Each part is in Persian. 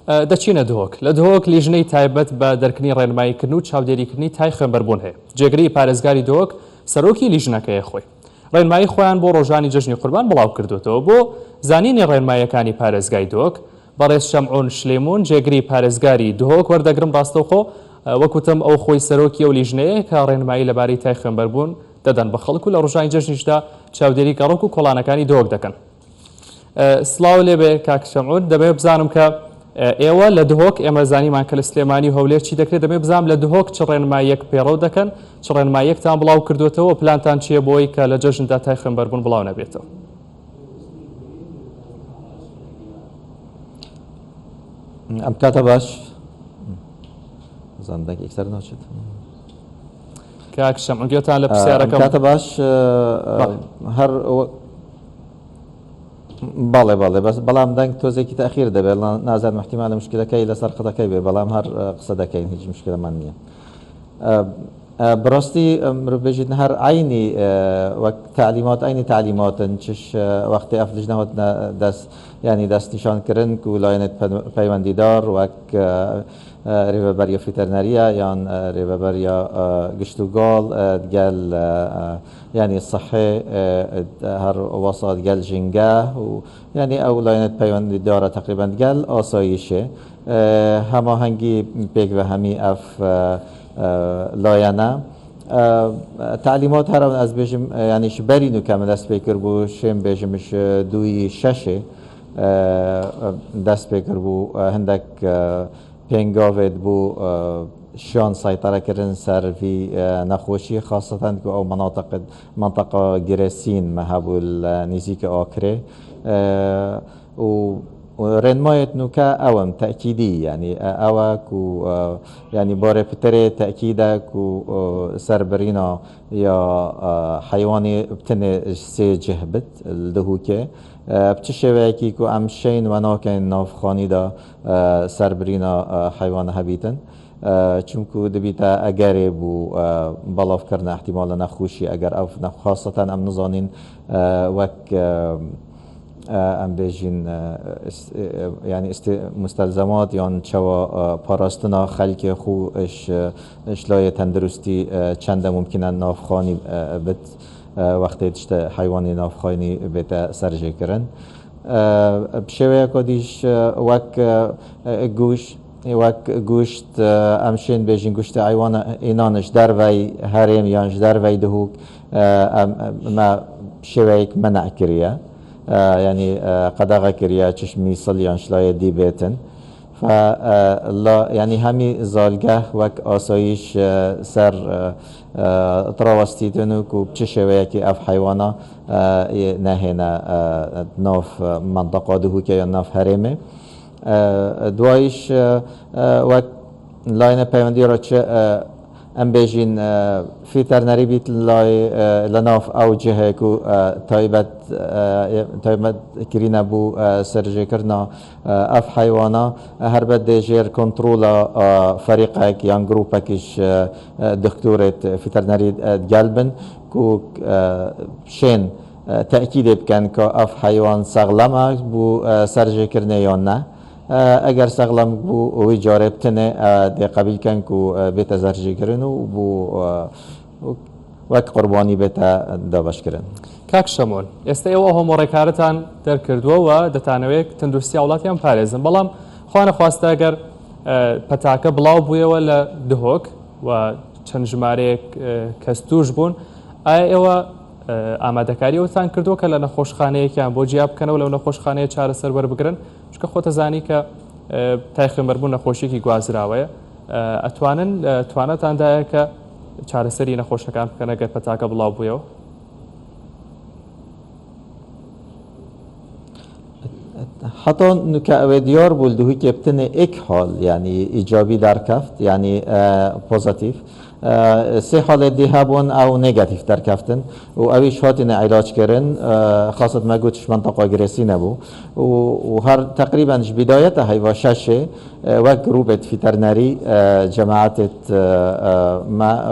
دەچینە دهۆک لە دهۆک لیژنەی تایبەت بە دەرکردنی ڕێنماییکردن و چاودێریکردنی تای خوێنبەربوون هەیە. جێگری پارێزگاری دهۆک سەرۆکی لیژنەکەیە خۆی ڕێنمایی خۆیان بۆ ڕۆژانی جەژنی قوربان بڵاو کردوتەوە بۆ زانینی ڕێنماییەکانی پارێزگای دهۆک. بەڕێز شەمعون شلێمون جێگری پارێزگاری دهۆک وەردەگرم ڕاستەوخۆ وەکوتم ئەو خۆی سەرۆکی ئەو لیژنەیە کە ڕێنمایی لەبارەی تای خوێنبەربوون دەدەن بە خەڵک و لە ڕۆژانی جەژنیشدا چاودێری گەڕۆک و کۆڵانەکانی دهۆک دەکەن. سڵاو لێبێ کاک شەمعون، دەبێت بزانم کە ئێوە لە دهۆک ئێمە زانیمان کە لە سلێمانی و هەولێر چی دەکرێت، دەبێت بزانم لە دهۆک چ ڕێنماییەک پێڕەو دەکەن، چ ڕێنماییەکتان بڵاو کردوێتەوە، پلانتان چییە بۆی کە لە جەژندا تای خوێنبەربوون بڵاو نەبێتەوە؟ ئەم کاتە باش زەندێک ئێکسەر ناچێت. کاک شەمعون گوێتان لە پرسیارەکەم کاتە باش هەر باڵێ بەس بەڵام دەنگ تۆزێکی تاخیر دەبێت نازانم احتیمالە مشکلەکەی لەسەر خەتەکەی بێ، بەڵام هەر قسە دەکەین هیچ مشکلەمان نییە. بڕاستی مرۆڤێژیت هەر عینی وەک تعلیمات عینی تعلیماتن چش وەختی ئەف لیژنەوە دەست ینی دەستنیشانکردن و لایەنێت پەیوەندیدار وەک ڕێبەبەریە ڤیتەرنەریە یان ڕێبەبەریە گشت و گاڵ دگەل ینی سەحێ هەر وەسا دگەل ژینگە و ینی ئەو لایەنێت پەیوەندیدارە تقریبا دگەل ئاساییشێ هەماهەنگی پێک بە هەمی ئەف لایەنە تعلیمات هەر ئەز بێژم ینیش بەرین و کەمە دەست پێ کرد بوو شێم بێژمش دووی شەشێ دەست پێ کرد بوو هەندێک پێنگاوێت بوو شیان سایتەرەکردن سەروی نەخۆشی خاصەتەن و ئەو منطقە گرێسین مە هەبوو نزیکە ئاکرێ و ڕێنمایەت نوکە ئەوم تەکیدی ینی ئەوە و ینی بۆرێ پترێ تەکیدەک و سەربڕینە یا حیوانی بتنێ سێ جهبت دهوکێ بچ شێوەیەکی و ئەم شین و ناکەین ناوخانیدا سەربڕینە حیوانە هەبیتن چونکو دەبیتە ئەگەرێ بوو بەڵاوکردن احتیمالە نەخۆشی ئەگەر ئەو خاصەتەن ئەم نزانین وەک ئەم بێژین ینی مستەلزەمات یان چاوە پاراستنا خەلکی خوش لایە تەندروستی چەندە ممکنە ناوخانی بت وەختی تشتە حیوانی ناوخانی بێتە سەرژێکردن شێوەیەکە دیش وەک گوشت ئەم شوێن بێژین گوشتە حیوانە ئینانش دەرڤای هەرێم یانش دەرڤای دهوک شێوەیەک مەنع کردیە ینی قەدەغە کردیە چشمی سڵیان شلایە دی بێتن ینی هەمی زالگە وەک ئاساییش سەر تڕاوەستیتن و چ شێوەیەکی ئەف حیوانە نەهێنە ناف منطقە دهوکە یا ناف هەرێمێ دوایش وەک لاینە پەیوەندی ڕۆ ئەم بێژین ڤیتەرنەری بیت لە ناف ئەو جهەیەک و تایبەت کرینە بوو سەرژێکردنە ئەف حیوانە هەر بە دێژێر کۆنتڕۆلە فەریقێک یان گروپێکیش دکتۆرێت ڤیتەرنەری گەل بن و شێن تەکیدێ بکەن کە ئەف حیوان سەغڵەمە بوو سەرژێکردنە یان نە ئەگەر سەغڵەم بوو ئەوەی جارێ بتنێ دێقەبیلکەن و بێتە زەرژێکردن و بوو وەک قوربانی بێتە دابەشکردن. کاک شەمعون، ئێستا ئێوە هۆمۆڕێکارتان دەرکردووە و دەتانەوێت تەندروستی وڵاتیان پارێزن، بەڵام خوا نەخواستە ئەگەر پەتاکە بڵاو بوویەوە لە دهۆک و چەند ژمارەیەک کەس توش بوون، ئایا ئێوە ئامادەکاری ئەوتان کردووە کە لە نەخۆشخانەیەکیان بۆ جیا بکەنەوە لەو نەخۆشخانەیە چارەسەر وەربگرن؟ چونکە خۆتە زانی کە تای خوێنبەربوون نەخۆشیێکی گوازراوەیە، ئەتوانن توانەتاندایە کە چارەسەری نەخۆشەکان بکەن ئەگەر پەتاکە بڵاو بوویەوە؟ حتی نکە ئەوێ دیار بوو دهوکێ بتنێ ئێک حاڵ ینی ئیجابی دەرکەفت ینی پۆزەتیڤ سێ حاڵێت دی هەبوون ئەو نێگاتیڤ دەرکەفتن و ئەویش هاتینە عیلاجکردن خاصەت مەگوتش منطقە گرێسی نەبوو و هەر تقریباش بدایەتە هەیوا شەشێ وەک گروپێت ڤیتەرنەری جەماعەتێت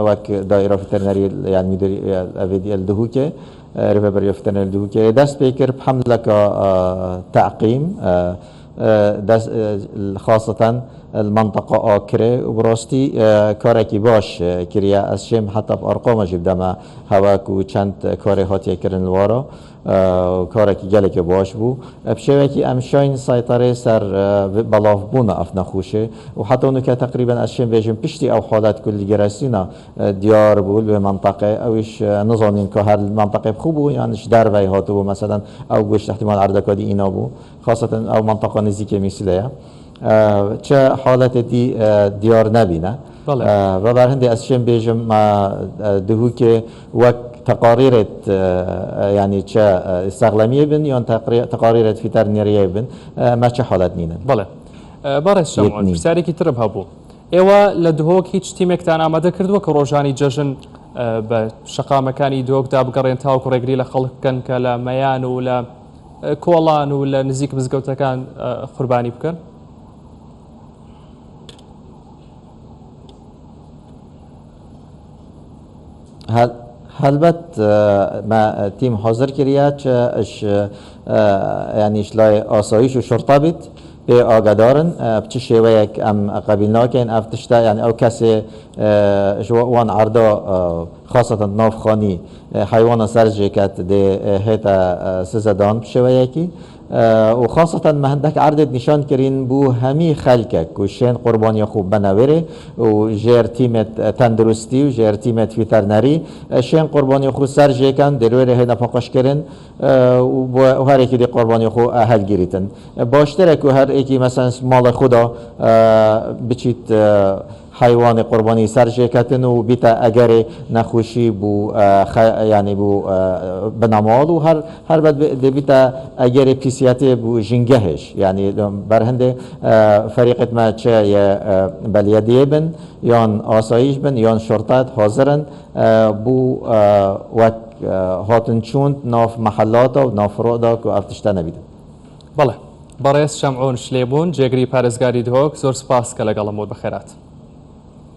وەک دایرە ڤیتەرنەری یان میدیری ئەڤێدیەل دهوکێ ڕێبەبەریە ڤیتەرنەری دهوکێ دەست پێ کرد حەملەکە تەعقیم خاصة المنطقة آكرة وبراستي كاركي باش كريا أسشم حتى بأرقام جبدا ما هواك وچند كاري هاتي كرن الوارا كاركي جالك باش بو بشوكي أمشاين سيطرة سر بلاف بونا أف نخوشه وحتى أنه تقريبا أسشم بيجم بشتي أو حالات كل جراسينا ديار بول بمنطقة أوش نظامين كهر المنطقة بخوبو يعني در وی هاتو مثلا أو گوشت احتمال عردكادي إينا بو خاصة أو منطقة نزيكة مثلها چه حالت دیار نبینه و بر هندی ازشم بیجم دهو که وقت تقاريرت يعني چه استغلامیه بن یا تقاريرت فيترنريه بن ما چه حالت نینه بله بارس شمعون پرسیاری کی ترب هبو ایوا لدهوک هیچ تیمێکتان ئامادە کردووە کە ڕۆژانی جەژن بە شەقامەکانی دۆکدا بگەڕێن تاوەکو ڕێگری لە خەڵک بکەن کە لە مەیان و لە کۆڵان و لە نزیک مزگەوتەکان قوربانی بکەن؟ هلبت ما تيم حاضر كريات اش يعني اشلاي آسایش و شرطه بيت به آگدارن بچه شویک ام قبیلنا کن افتشتا يعني او کسی وان عرضا خاصة ناف خاني حيوان سرجكت ده هيتا سزدان بشويكي وخاصة ما هندك عرض نشان كرين بو همي خلقك وشين قرباني خوب بنوره وجير تيمت تندرستي وجير تيمت فيترنري شين قرباني خو سرجكن دلوره هنا فقش كرين وهر ايكي دي قرباني خو اهل گيريتن باشترك وهر ايكي مثلا مال خدا بچيت حیوان قربانی سرجکتن و بیت اگر نخوشی بو یعنی بو بنمال و هر بعد بیت اگر پیسیت بو جنگهش یعنی برهنده فریقت ما چه بلیدیه بن یان آسایش بن یان شرطت حاضرن بو وقت هاتن چوند ناف محلات و ناف رودا که افتشته نبیدن. بله. بەڕێز شەمعۆن شلێبوون جێگری پارێزگاری دهۆک زۆر سپاس کە لەگەڵم بوو بەخێرات.